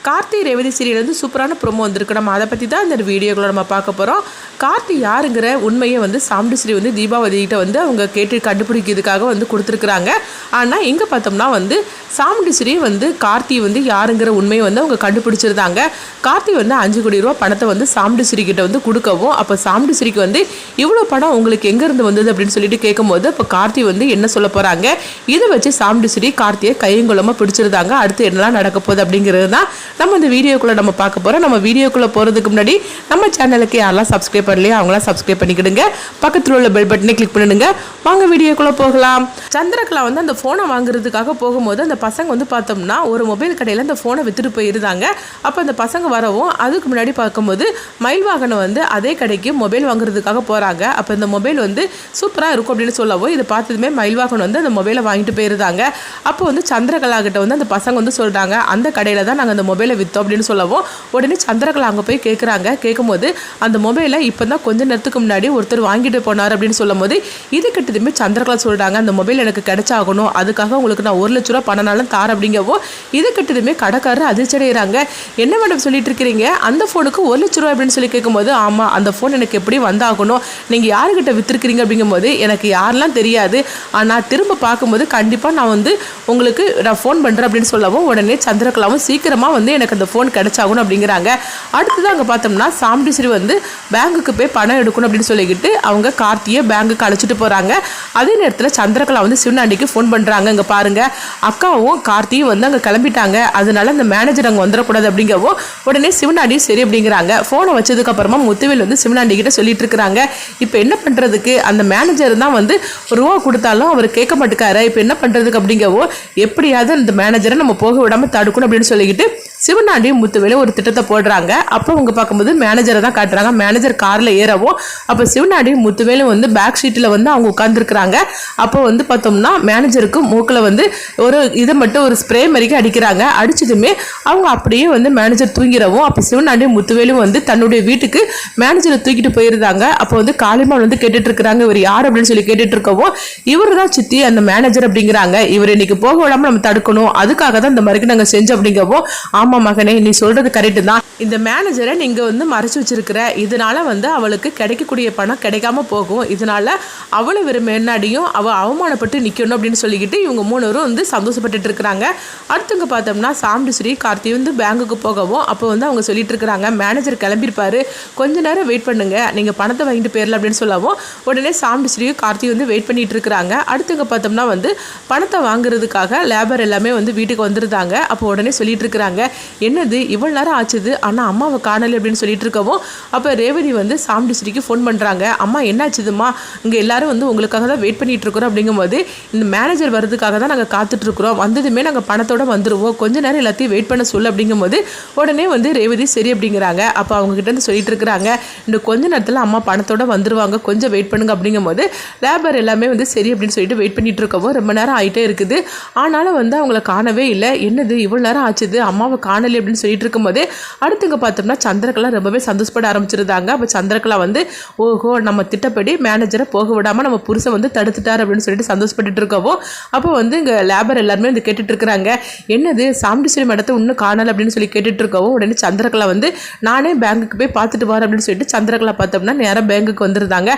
Karthi Revathi serial வந்து சூப்பரான promo வந்திருக்கு. நம்ம அதை பற்றி தான் இந்த வீடியோக்குள்ள நம்ம பார்க்க போகிறோம். கார்த்தி யாருங்கிற உண்மையை வந்து சாமுண்டீஸ்வரி வந்து தீபாவதிகிட்ட வந்து அவங்க கேட்டு கண்டுபிடிக்கிறதுக்காக வந்து கொடுத்துருக்குறாங்க. ஆனால் இங்கே பார்த்தோம்னா வந்து சாமுண்டீஸ்வரி வந்து கார்த்தி வந்து யாருங்கிற உண்மையை வந்து அவங்க கண்டுபிடிச்சிருந்தாங்க. கார்த்தி வந்து 5 கோடி ரூபா பணத்தை வந்து சாமுண்டீஸ்வரி கிட்ட வந்து கொடுக்கவும், அப்போ சாமுண்டீஸ்வரிக்கு வந்து இவ்வளோ பணம் உங்களுக்கு எங்கேருந்து வந்தது அப்படின்னு சொல்லிட்டு கேட்கும்போது அப்போ கார்த்தி வந்து என்ன சொல்ல போகிறாங்க, இதை வச்சு சாமுண்டீஸ்வரி கார்த்தியை கையங்குளமாக பிடிச்சிருந்தாங்க. அடுத்து என்னெல்லாம் நடக்க போகுது அப்படிங்கிறது தான் நம்ம இந்த வீடியோக்குள்ளே நம்ம பார்க்க போகிறோம். நம்ம வீடியோக்குள்ளே போகிறதுக்கு முன்னாடி நம்ம சேனலுக்கு யாரெல்லாம் சப்ஸ்கிரைப் பண்ணலையோ அவங்களாம் சப்ஸ்கிரைப் பண்ணிக்கிடுங்க. பக்கத்தில் உள்ள பெல் பட்டனை கிளிக் பண்ணிடுங்க. வாங்க வீடியோக்குள்ளே போகலாம். சந்திரகலா வந்து அந்த ஃபோனை வாங்குறதுக்காக போகும்போது அந்த பசங்க வந்து பார்த்தோம்னா ஒரு மொபைல் கடையில் அந்த ஃபோனை விற்றுட்டு போயிருந்தாங்க. அப்போ அந்த பசங்க வரவும் அதுக்கு முன்னாடி பார்க்கும்போது மயில்வாகனம் வந்து அதே கடைக்கு மொபைல் வாங்குறதுக்காக போகிறாங்க. அப்போ இந்த மொபைல் வந்து சூப்பராக இருக்கும் அப்படின்னு சொல்லவும் இதை பார்த்ததுமே மயில்வாகனம் வந்து அந்த மொபைலை வாங்கிட்டு போயிருந்தாங்க. அப்போ வந்து சந்திரகலா கிட்ட வந்து அந்த பசங்க வந்து சொல்கிறாங்க, அந்த கடையில் தான் நாங்கள் அந்த மொபைலை விற்றோம் அப்படின்னு சொல்லவும் உடனே சந்திரகலா அங்கே போய் கேட்குறாங்க. கேட்கும்போது அந்த மொபைலை இப்போ தான் கொஞ்ச நேரத்துக்கு முன்னாடி ஒருத்தர் வாங்கிட்டு போனார் அப்படின்னு சொல்லும் போது இது கிட்டதுமே சந்திரகலா சொல்கிறாங்க, அந்த மொபைல் எனக்கு கிடைச்சாகணும், அதுக்காக உங்களுக்கு நான் 1 லட்ச ரூபா பணனாலும் தார் அப்படிங்கவோ இது கிட்டதுமே கடைக்காரர் அதிர்ச்சி அடைகிறாங்க. என்ன மேடம் சொல்லிட்டு இருக்கிறீங்க, அந்த ஃபோனுக்கு 1 லட்ச ரூபா அப்படின்னு சொல்லி கேட்கும்போது ஆமாம் அந்த ஃபோன் எனக்கு எப்படி வந்தாகணும், நீங்கள் யாருக்கிட்ட விற்றுருக்கிறீங்க அப்படிங்கும்போது எனக்கு யாரெல்லாம் தெரியாது, ஆனால் திரும்ப பார்க்கும்போது கண்டிப்பாக நான் வந்து உங்களுக்கு நான் ஃபோன் பண்ணுறேன் அப்படின்னு சொல்லவும் உடனே சந்திரகலாவும் சீக்கிரமாக வந்து எனக்கு அந்த ஃபோன் கிடைச்சாகணும் அப்படிங்கிறாங்க. அடுத்தது அங்கே பார்த்தோம்னா சாமுண்டீஸ்வரி வந்து பேங்குக்கு போய் பணம் எடுக்கணும் அப்படின்னு சொல்லிக்கிட்டு அவங்க கார்த்தியை பேங்குக்கு அழைச்சிட்டு போகிறாங்க. அதே நேரத்தில் சந்திரகலா வந்து சிவனாண்டிக்கு ஃபோன் பண்ணுறாங்க. இங்கே பாருங்கள் அக்காவும் கார்த்தியும் வந்து அங்கே கிளம்பிட்டாங்க, அதனால அந்த மேனேஜர் அங்கே வந்துடக்கூடாது அப்படிங்கவும் உடனே சிவனாண்டியும் சரி அப்படிங்கிறாங்க. ஃபோனை வச்சதுக்கப்புறமா முத்துவேல் வந்து சிவனாண்டி கிட்ட சொல்லிட்டு இருக்கிறாங்க, இப்போ என்ன பண்ணுறதுக்கு, அந்த மேனேஜர் தான் வந்து ரூபா கொடுத்தாலும் அவர் கேட்க மாட்டேக்காரு, இப்போ என்ன பண்ணுறதுக்கு அப்படிங்கவோ எப்படியாவது அந்த மேனேஜரை நம்ம போக விடாமல் தடுக்கணும் அப்படின்னு சொல்லிக்கிட்டு சிவனாண்டி முத்துவேலு ஒரு திட்டத்தை போடுறாங்க. அப்போ அவங்க பார்க்கும்போது மேனேஜரை தான் காட்டுறாங்க. மேனேஜர் காரில் ஏறவும் அப்போ சிவனாண்டி முத்துவேலு வந்து பேக் சீட்டில் வந்து அவங்க உட்காந்துருக்குறாங்க. அப்போ வந்து பார்த்தோம்னா மேனேஜருக்கு மூக்கில் வந்து ஒரு இதை மட்டும் ஒரு ஸ்ப்ரே மாதிரிக்கு அடிக்கிறாங்க. அடிச்சதுமே அவங்க அப்படியே வந்து மேனேஜர் தூங்கிறவும் அப்போ சிவனாண்டி முத்துவேலு வந்து தன்னுடைய வீட்டுக்கு மேனேஜரை தூக்கிட்டு போயிருந்தாங்க. அப்போ வந்து காளிமான் வந்து கேட்டுட்டு இருக்கிறாங்க, இவர் யார் அப்படின்னு சொல்லி கேட்டுட்டு இருக்கவும் இவர் தான் சித்தி அந்த மேனேஜர் அப்படிங்கிறாங்க, இவர் இன்னைக்கு போக விடாமல் நம்ம தடுக்கணும், அதுக்காக தான் இந்த மாதிரி நாங்கள் செஞ்சோம் அப்படிங்கவும் ஆமா மகனே நீ சொல்றது கரெக்டு தான், இந்த மேனேஜரை நீங்க வந்து மறைச்சு வச்சிருக்கிற, இதனால வந்து அவளுக்கு கிடைக்கக்கூடிய பணம் கிடைக்காம போகும், இதனால அவளை வெறும் முன்னாடியும் அவள் அவமானப்பட்டு நிற்கணும் அப்படின்னு சொல்லிக்கிட்டு இவங்க 3 பேரும் வந்து சந்தோஷப்பட்டுட்டு இருக்கிறாங்க. அடுத்தவங்க பார்த்தோம்னா சாமுண்டீஸ்வரி கார்த்தி வந்து பேங்குக்கு போகவும் அப்போ வந்து அவங்க சொல்லிட்டு இருக்கிறாங்க, மேனேஜர் கிளம்பியிருப்பாரு, கொஞ்ச நேரம் வெயிட் பண்ணுங்க, நீங்கள் பணத்தை வாங்கிட்டு போயிடல அப்படின்னு சொல்லவும் உடனே சாமுண்டீஸ்வரியும் கார்த்தி வந்து வெயிட் பண்ணிட்டு இருக்கிறாங்க. அடுத்தவங்க பார்த்தோம்னா வந்து பணத்தை வாங்குறதுக்காக லேபர் எல்லாமே வந்து வீட்டுக்கு வந்துருந்தாங்க. அப்போ உடனே சொல்லிட்டு இருக்கிறாங்க, என்னது இவ்வளோ நேரம் ஆச்சுது ஆனால் அம்மாவை காணலை அப்படின்னு சொல்லிட்டு இருக்கவும் அப்போ ரேவதி வந்து சாமுண்டீஸ்வரிக்கு ஃபோன் பண்ணுறாங்க, அம்மா என்னாச்சுதுமா, இங்கே எல்லாரும் வந்து உங்களுக்காக தான் வெயிட் பண்ணிட்டு இருக்கிறோம் அப்படிங்கும்போது இந்த மேனேஜர் வர்றதுக்காக தான் நாங்கள் காத்துட்ருக்குறோம், வந்ததுமே நாங்கள் பணத்தோட வந்துடுவோம், கொஞ்ச நேரம் எல்லாத்தையும் வெயிட் பண்ண சொல்லு அப்படிங்கும்போது உடனே வந்து ரேவதி சரி அப்படிங்கிறாங்க. அப்போ அவங்க கிட்ட இருந்து சொல்லிட்டு இருக்கிறாங்க, இந்த கொஞ்ச நேரத்தில் அம்மா பணத்தோட வந்துருவாங்க, கொஞ்சம் வெயிட் பண்ணுங்க அப்படிங்கும்போது லேபர் எல்லாமே வந்து சரி அப்படின்னு சொல்லிட்டு வெயிட் பண்ணிட்டு இருக்கவும் ரொம்ப நேரம் ஆகிட்டே இருக்குது. ஆனாலும் வந்து அவங்கள காணவே இல்லை, என்னது இவ்வளோ நேரம் ஆச்சுது அம்மாவை காணலை அப்படின்னு சொல்லிட்டு இருக்கும்போது அடுத்தவங்க பார்த்தோம்னா சந்திரகலா ரொம்பவே சந்தோஷப்பட ஆரம்பிச்சிருந்தாங்க. அப்போ சந்திரகலா வந்து ஓஹோ நம்ம திட்டப்படி மேனேஜரை போக விடாமல் நம்ம புருஷன் வந்து தடுத்துட்டார் அப்படின்னு சொல்லிட்டு சந்தோஷப்பட்டு இருக்கவோ அப்போ வந்து இங்கே லேபர் எல்லாருமே வந்து கேட்டுட்டு இருக்கிறாங்க, என்னது சாமுண்டீஸ்வரி மேடத்தை இன்னும் காணலை அப்படின்னு சொல்லி கேட்டுட்டு இருக்கவும் உடனே சந்திரகலா வந்து நானே பேங்குக்கு போய் பார்த்துட்டு வரேன் அப்படின்னு சொல்லிட்டு சந்திரகலா பார்த்தோம்னா நேராக பேங்குக்கு வந்துருந்தாங்க.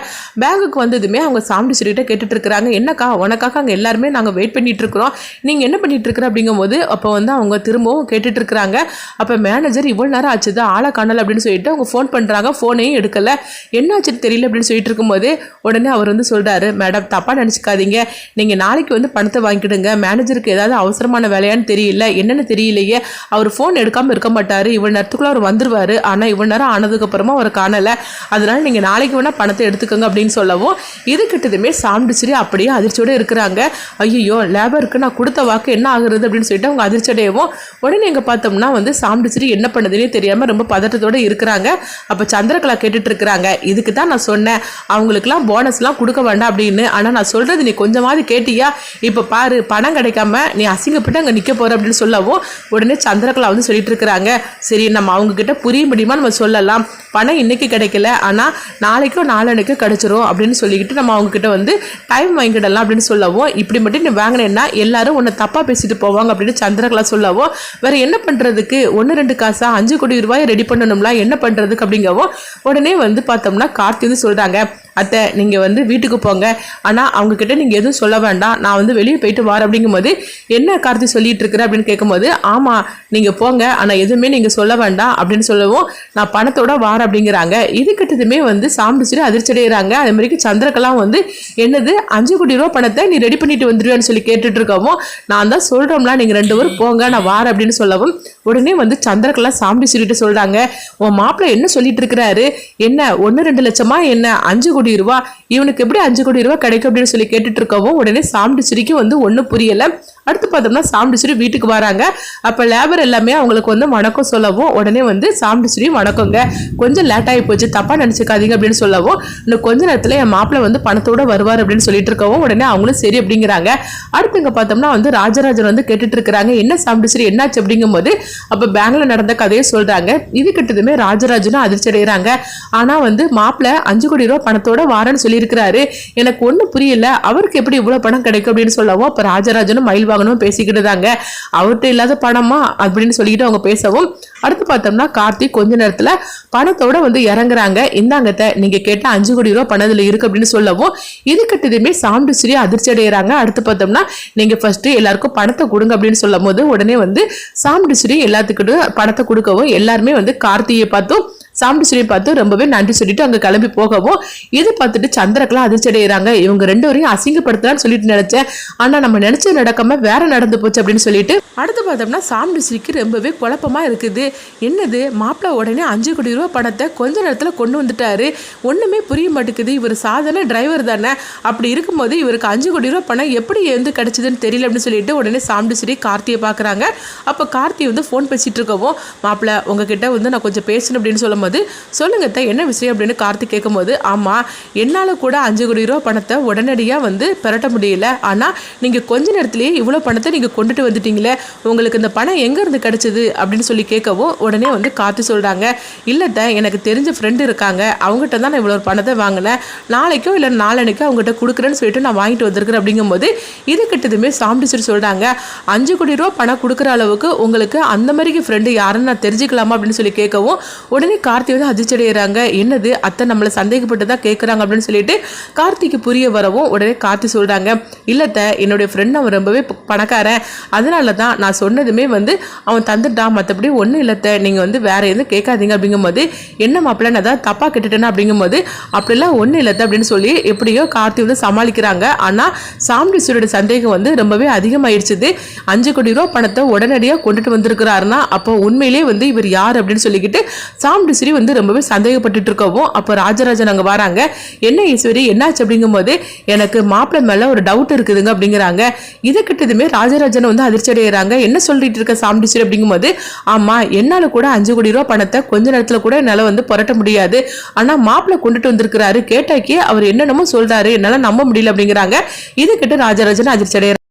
பேங்குக்கு வந்ததுமே அவங்க சாமுண்டீஸ்வரி கிட்ட கேட்டுட்டு இருக்கிறாங்க, என்னக்கா உனக்காக அங்கே எல்லாருமே நாங்கள் வெயிட் பண்ணிட்டு இருக்கிறோம், நீங்கள் என்ன பண்ணிட்டு இருக்கிற அப்படிங்கும்போது அப்போ வந்து அவங்க திரும்பவும் கேட்டுட்டு இருக்கிறாங்க. அப்போ மேனேஜர் இவ்வளோ நேரம் ஆச்சுது ஆளை காணலை அப்படின்னு சொல்லிட்டு அவங்க ஃபோன் பண்ணுறாங்க, ஃபோனையும் எடுக்கலை, என்ன ஆச்சுன்னு தெரியல அப்படின்னு சொல்லிட்டு இருக்கும்போது உடனே அவர் வந்து சொல்கிறாரு, மேடம் தப்பாக நினச்சிக்காதீங்க, நீங்கள் நாளைக்கு வந்து பணத்தை வாங்கிடுங்க, மேனேஜருக்கு ஏதாவது அவசரமான வேலையான்னு தெரியல, என்னென்னு தெரியலையே, அவர் ஃபோன் எடுக்காமல் இருக்க மாட்டார், இவ்வளோ நேரத்துக்குள்ளே அவர் வந்துடுவார், ஆனால் இவ்வளோ நேரம் ஆனதுக்கப்புறமா அவர் காணலை, அதனால் நீங்கள் நாளைக்கு வேணால் பணத்தை எடுத்துக்கோங்க அப்படின்னு சொல்லவும் இது கிட்டதுமே சாமுண்டீஸ்வரி அப்படியே அதிர்ச்சியோடு இருக்கிறாங்க. ஐயோ லேபருக்கு நான் கொடுத்த வாக்கு என்ன ஆகுறது அப்படின்னு சொல்லிட்டு அவங்க அதிர்ச்சி அடையவும் உடனே எங்கே பார்த்தோம்னா வந்து சாமுண்டீஸ்வரி என்ன பண்ணுதுன்னே தெரியாமல் ரொம்ப பதட்டத்தோடு இருக்கிறாங்க. அப்போ சந்திரகலா கேட்டுட்டு இருக்கிறாங்க, இதுக்கு தான் நான் சொன்னேன் அவங்களுக்குலாம் போனஸ்லாம் கொடுக்க வேண்டாம் அப்படின்னு, ஆனால் நான் சொல்கிறது நீ கொஞ்சமாவது கேட்டியா, இப்போ பாரு பணம் கிடைக்காம நீ அசிங்கப்பட்டு அங்கே நிற்க போகிற அப்படின்னு சொல்லவும் உடனே சந்திரகலா வந்து சொல்லிட்டு இருக்கிறாங்க, சரி நம்ம அவங்கக்கிட்ட புரிய முடியுமா நம்ம சொல்லலாம், பணம் இன்னைக்கு கிடைக்கல ஆனால் நாளைக்கும் நாளன்னைக்கும் கிடைச்சிரும் அப்படின்னு சொல்லிக்கிட்டு நம்ம அவங்கக்கிட்ட வந்து டைம் வாங்கிடலாம் அப்படின்னு சொல்லவும் இப்படி மட்டும் நீ வாங்கினேன்னா எல்லாரும் உன்னை தப்பாக பேசிட்டு போவாங்க அப்படின்னு சந்திரகலா சொல்லவும் வேறு என்ன பண்ணுறது பண்றதுக்கு 1-2 காசா 5 கோடி ரூபாய் ரெடி பண்ணணும்ல, என்ன பண்றதுக்கு அப்படிங்கவும் உடனே வந்து பார்த்தோம்னா கார்த்தி வந்து சொல்றாங்க, அத்தை நீங்கள் வந்து வீட்டுக்கு போங்க, ஆனால் அவங்க கிட்ட நீங்கள் எதுவும் சொல்ல வேண்டாம், நான் வந்து வெளியே போயிட்டு வரேன் அப்படிங்கும்போது, என்ன கார்த்தி சொல்லிட்டு இருக்கிற அப்படின்னு கேட்கும்போது, ஆமாம் நீங்கள் போங்க, ஆனால் எதுவுமே நீங்கள் சொல்ல வேண்டாம் அப்படின்னு சொல்லவும், நான் பணத்தோட வாரேன் அப்படிங்கிறாங்க. இதுக்கிட்டதுமே வந்து சாம்பிடிச்சிட்டு அதிர்ச்சி அடைகிறாங்க. அதே மாதிரி சந்திரக்கெல்லாம் வந்து என்னது 5 கோடி ரூபா பணத்தை நீ ரெடி பண்ணிட்டு வந்துடுவேன்னு சொல்லி கேட்டுட்டு இருக்கவும், நான் தான் சொல்கிறோம்ல நீங்கள் 2 பேரும் போங்க நான் வாரேன் அப்படின்னு சொல்லவும், உடனே வந்து சந்திரக்கெல்லாம் சாம்பிடிச்சிட்டு சொல்கிறாங்க, உன் மாப்பிள்ளை என்ன சொல்லிட்டு இருக்கிறாரு, என்ன 1-2 லட்சமா என்ன 5 கோடி ரூபா, இவனுக்கு எப்படி 5 கோடி ரூபா கிடைக்கும் அப்படின்னு சொல்லி கேட்டுட்டு இருக்கவும், உடனே சாம்பிடிச்சிரிக்கு வந்து ஒன்றும் புரியல. அடுத்து பார்த்தோம்னா சாம்பிடிச்சிரி வீட்டுக்கு வராங்க. அப்போ லேபர் எல்லாமே அவங்களுக்கு வந்து வணக்கம் சொல்லவும், உடனே வந்து சாம்பிடிச்சிரி வணக்கங்க, கொஞ்சம் லேட் ஆகி போச்சு, தப்பா நினைச்சுக்காதீங்க அப்படின்னு சொல்லவும், இன்னும் கொஞ்ச நேரத்தில் என் மாப்பிள்ளை வந்து பணத்தோட வருவார் அப்படின்னு சொல்லிட்டு இருக்கவும், உடனே அவங்களும் சரி அப்படிங்கிறாங்க. அடுத்து இங்க பார்த்தோம்னா வந்து ராஜராஜன் வந்து கேட்டுட்டு இருக்கிறாங்க, என்ன சாம்பிடிச்சிரி என்னாச்சு அப்படிங்கும் போது, அப்போ பேங்க்ல நடந்த கதையை சொல்றாங்க. இது கிட்டதுமே ராஜராஜனும் அதிர்ச்சி அடைகிறாங்க. ஆனா வந்து மாப்பிள்ளை 5 கோடி ரூபாய் பணத்தோட வாரன்னு சொல்லியிருக்கிறாரு, எனக்கு ஒன்றும் புரியல, அவருக்கு எப்படி இவ்வளவு பணம் கிடைக்கும் அப்படின்னு சொல்லவும், அப்போ ராஜராஜனும் மயில் வாங்கணும் பேசிக்கிட்டு தாங்க, அவர்கிட்ட இல்லாத பணமா அப்படின்னு சொல்லிட்டு அவங்க பேசவும், அடுத்து பார்த்தோம்னா கார்த்திக் கொஞ்ச நேரத்துல பணத்தோட வந்து இறங்குறாங்க. இந்தாங்கத்தை நீங்க கேட்ட 5 கோடி ரூபாய் பணத்துல இருக்கு அப்படின்னு சொல்லவும், இது கிட்டதுமே சாம்பிடிச்சிரி அதிர்ச்சி அடைகிறாங்க. அடுத்து பார்த்தோம்னா நீங்க ஃபர்ஸ்ட் எல்லாருக்கும் பணத்தை கொடுங்க அப்படின்னு சொல்லும் போது, உடனே வந்து சாம்பிடிச்சிரி எல்லாத்துக்கிட்டும் பணத்தை கொடுக்கவும், எல்லாருமே வந்து கார்த்தியை பார்த்தும் சாம்பிடிச்சிரியை பார்த்து ரொம்பவே நன்றி சொல்லிட்டு அங்க கிளம்பி போகவும், இது பார்த்துட்டு சந்திரக்கெல்லாம் அதிர்ச்சி அடைகிறாங்க. இவங்க 2 பேரையும் அசிங்கப்படுத்தலான்னு சொல்லிட்டு நினைச்சேன், ஆனா நம்ம நினைச்சது நடக்காம வேற நடந்து போச்சு அப்படின்னு சொல்லிட்டு அடுத்து பார்த்தோம்னா சாம்பிடிச்சிரிக்கு ரொம்பவே குழப்பமா இருக்குது. என்னது மாப்பிள்ளை உடனே 5 கோடி ரூபாய் பணத்தை கொஞ்ச நேரத்துல கொண்டு வந்துட்டாரு, ஒண்ணுமே புரிய மாட்டேங்குது, இவர் சாதாரண டிரைவர் தானே, அப்படி இருக்கும்போது இவருக்கு 5 கோடி ரூபாய் பணம் எப்படி எந்த கிடைச்சதுன்னு தெரியல அப்படின்னு சொல்லிட்டு உடனே சாம்பிடிச்சிரி கார்த்தியை பாக்குறாங்க. அப்ப கார்த்தி வந்து போன் பேசிட்டு இருக்கவும், மாப்பிள்ளை உங்ககிட்ட வந்து நான் கொஞ்சம் பேசணும் அப்படின்னு சொல்லும் போது, சொல்லுங்க என்ன விஷயம் அப்படின்னு கார்த்திக் கேட்கும்போது, ஆமா என்னால கூட 5 கோடி ரூபாய் பணத்தை உடனடியா வந்து பெறட்ட முடியல, ஆனா நீங்க கொஞ்ச நேரத்திலேயே இவ்வளவு பணத்தை நீங்க கொண்டுட்டு வந்துட்டீங்களே, உங்களுக்கு இந்த பணம் எங்க இருந்து கிடைச்சது அப்படின்னு சொல்லி கேட்கவும், உடனே வந்து கார்த்தி சொல்றாங்க, இல்ல எனக்கு தெரிஞ்ச ஃப்ரெண்டு இருக்காங்க, அவங்ககிட்ட தான் நான் இவ்வளவு பணத்தை வாங்கினேன், நாளைக்கோ இல்ல நாளனைக்கோ அவங்ககிட்ட கொடுக்குறேன்னு சொல்லிட்டு நான் வாங்கிட்டு வந்திருக்கிறேன் அப்படிங்கும்போது, இது கிட்டதுமே சாம்பிடிச்சிட்டு சொல்றாங்க, 5 கோடி ரூபாய் பணம் கொடுக்குற அளவுக்கு உங்களுக்கு அந்த மாதிரி ஃப்ரெண்டு யாருன்னு நான் தெரிஞ்சுக்கலாமா அப்படின்னு சொல்லி கேட்கவும், உடனே கார்த்தி வந்து அதிர்ச்சி அடைகிறாங்க. என்னது அத்தை நம்மளை சந்தேகப்பட்டு தான் கேட்குறாங்க அப்படின்னு சொல்லிட்டு கார்த்திக்கு புரிய வரவும், உடனே கார்த்தி சொல்றாங்க, இல்லத்த என்னுடைய ஃப்ரெண்ட் அவன் ரொம்பவே பணக்காரன், அதனால தான் நான் சொன்னதுமே வந்து அவன் தந்துட்டான், மற்றபடி ஒன்றும் இல்லத்த, நீங்கள் வந்து வேற எதுவும் கேட்காதீங்க அப்படிங்கும்போது, என்ன மாப்பிள்ள நான் தான் தப்பாக கேட்டுட்டேன்னா அப்படிங்கும்போது, அப்படிலாம் ஒன்றும் இல்லத்த அப்படின்னு சொல்லி எப்படியோ கார்த்தி வந்து சமாளிக்கிறாங்க. ஆனால் சாம்பிடிச்சியோட சந்தேகம் வந்து ரொம்பவே அதிகமாயிடுச்சுது. 5 கோடி ரூபா பணத்தை உடனடியாக கொண்டுட்டு வந்திருக்கிறாருன்னா அப்போ உண்மையிலேயே வந்து இவர் யார் அப்படின்னு சொல்லிக்கிட்டு சாம்பிடிச்சிரி வந்து ரொம்பவே சந்தேகப்பட்டு இருக்கவும், அப்போ ராஜராஜன் அங்கே வராங்க. என்ன ஈஸ்வரி என்னாச்சு அப்படிங்கும்போது, எனக்கு மாப்பிள்ளை மேல ஒரு டவுட் இருக்குதுங்க அப்படிங்கிறாங்க. இதை கிட்டதுமே ராஜராஜன் வந்து அதிர்ச்சி அடைகிறாங்க. என்ன சொல்லிட்டு இருக்க சாம்பிடிச்சிரி அப்படிங்கும்போது, ஆமா என்னால கூட 5 கோடி ரூபாய் பணத்தை கொஞ்ச நேரத்துல கூட என்னால வந்து புரட்ட முடியாது, ஆனா மாப்பிள்ளை கொண்டுட்டு வந்திருக்கிறாரு, கேட்டாக்கே அவர் என்னென்னமோ சொல்றாரு, என்னால நம்ப முடியல அப்படிங்கிறாங்க. இது கிட்ட ராஜராஜன் அதிர்ச்சி அடைகிறாங்க.